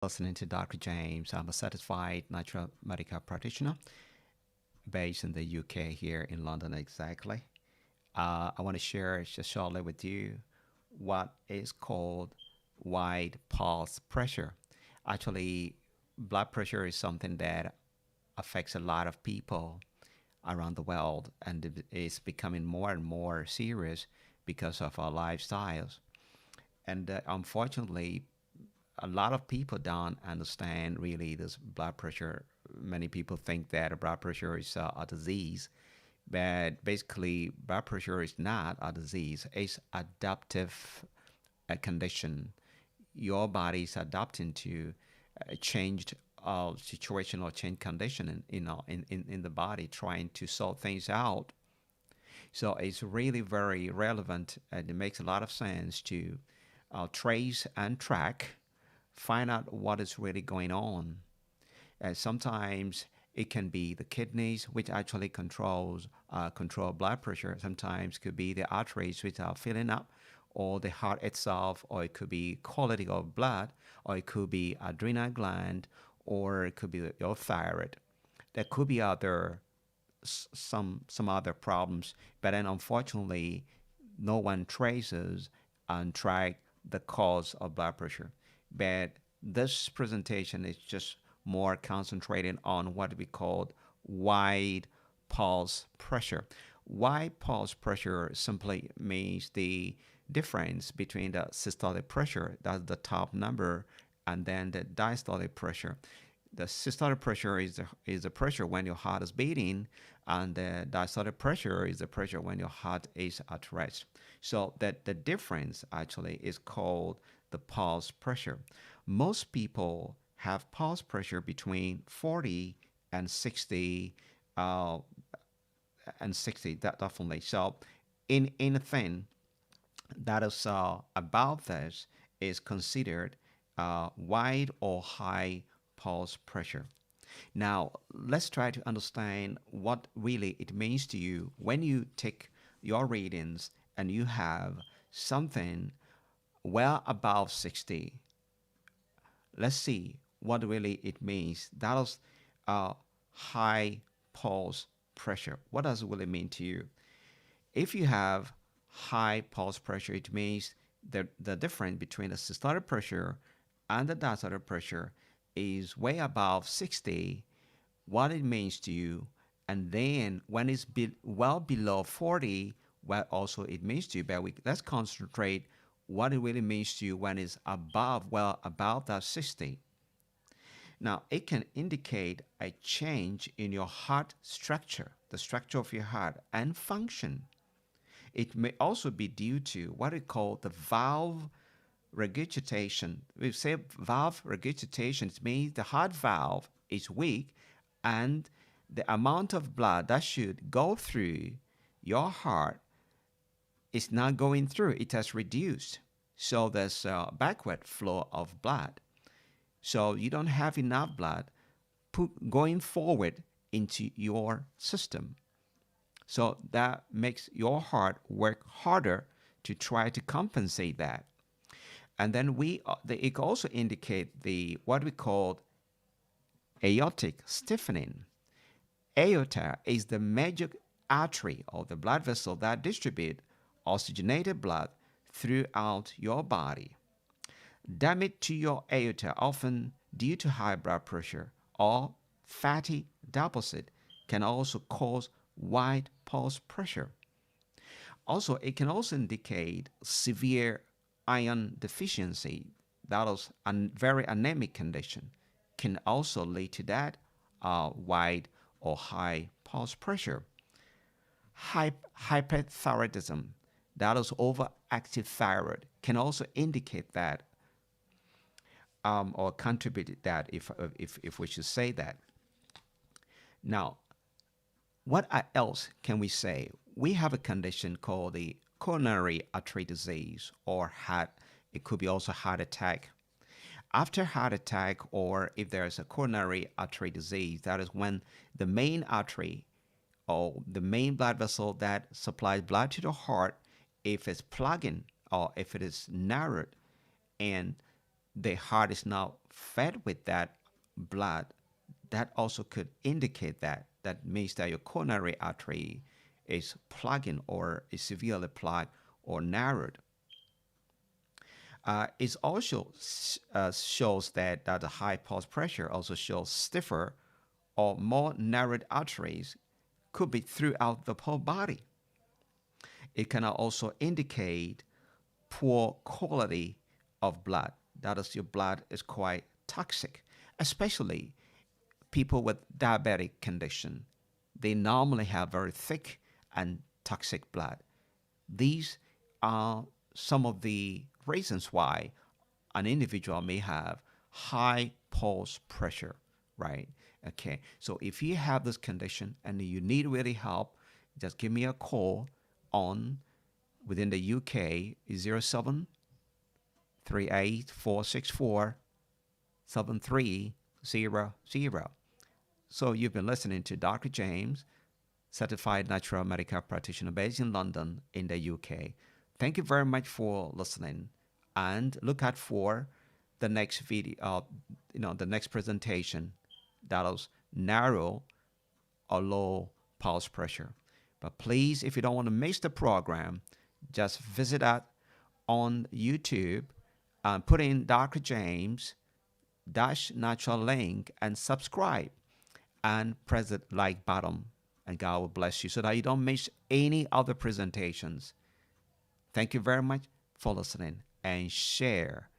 listening to Dr. James. I'm a certified natural medical practitioner based in the UK here in London, exactly. I want to share just shortly with you what is called wide pulse pressure. Actually, blood pressure is something that affects a lot of people around the world, and it is becoming more and more serious because of our lifestyles. And unfortunately, a lot of people don't understand really this blood pressure. Many people think that blood pressure is a disease, but basically, blood pressure is not a disease. It's adaptive a condition. Your body is adapting to a changed situation or changed condition in the body, trying to sort things out. So it's really very relevant, and it makes a lot of sense to trace and track, find out what is really going on. And sometimes it can be the kidneys, which actually control blood pressure. Sometimes it could be the arteries which are filling up, or the heart itself, or it could be quality of blood, or it could be adrenal gland, or it could be your thyroid. There could be some other problems, but then unfortunately, no one traces and track the cause of blood pressure. But this presentation is just more concentrated on what we call wide pulse pressure. Wide pulse pressure simply means the difference between the systolic pressure, that's the top number, and then the diastolic pressure. The systolic pressure is the pressure when your heart is beating, and the diastolic pressure is the pressure when your heart is at rest. So that the difference actually is called the pulse pressure. Most people have pulse pressure between 40 and 60, uh, that definitely. So in anything that is above this is considered wide or high pulse pressure. Now, let's try to understand what really it means to you when you take your readings and you have something well above 60. Let's see what really it means. That is high pulse pressure. What does it really mean to you? If you have high pulse pressure, it means the difference between the systolic pressure and the diastolic pressure is way above 60, what it means to you. And then when it's well below 40, what also it means to you. But let's concentrate what it really means to you when it's above that 60. Now, it can indicate a change in your heart structure, the structure of your heart and function. It may also be due to what we call the valve regurgitation. We say valve regurgitation, it means the heart valve is weak, and the amount of blood that should go through your heart is not going through. It has reduced. So there's a backward flow of blood. So you don't have enough blood going forward into your system. So that makes your heart work harder to try to compensate that. And then it also indicate the what we call aortic stiffening. Aorta is the major artery or the blood vessel that distribute oxygenated blood throughout your body. Damage to your aorta, often due to high blood pressure or fatty deposit, can also cause wide pulse pressure. Also, it can also indicate severe iron deficiency. That is a very anemic condition. Can also lead to that wide or high pulse pressure. Hyperthyroidism, that is overactive thyroid, can also indicate that or contribute that, if we should say that. Now, what else can we say? We have a condition called the coronary artery disease, or heart. It could be also heart attack. After heart attack, or if there's a coronary artery disease, that is when the main artery or the main blood vessel that supplies blood to the heart, if it's plugging or if it is narrowed, and the heart is now fed with that blood, that also could indicate that. That means that your coronary artery is plugging or is severely plugged or narrowed. It also shows that the high pulse pressure also shows stiffer or more narrowed arteries could be throughout the whole body. It can also indicate poor quality of blood. That is, your blood is quite toxic, especially people with diabetic condition. They normally have very thick and toxic blood. These are some of the reasons why an individual may have high pulse pressure, right? Okay, so if you have this condition and you need really help, just give me a call on within the UK is 0738 464 7300. So you've been listening to Dr. James, certified natural medical practitioner based in London in the UK. Thank you very much for listening, and look out for the next video, the next presentation that is narrow or low pulse pressure. But please, if you don't want to miss the program, just visit us on YouTube and put in Dr. James dash natural link and subscribe and press the like button, and God will bless you so that you don't miss any other presentations. Thank you very much for listening, and share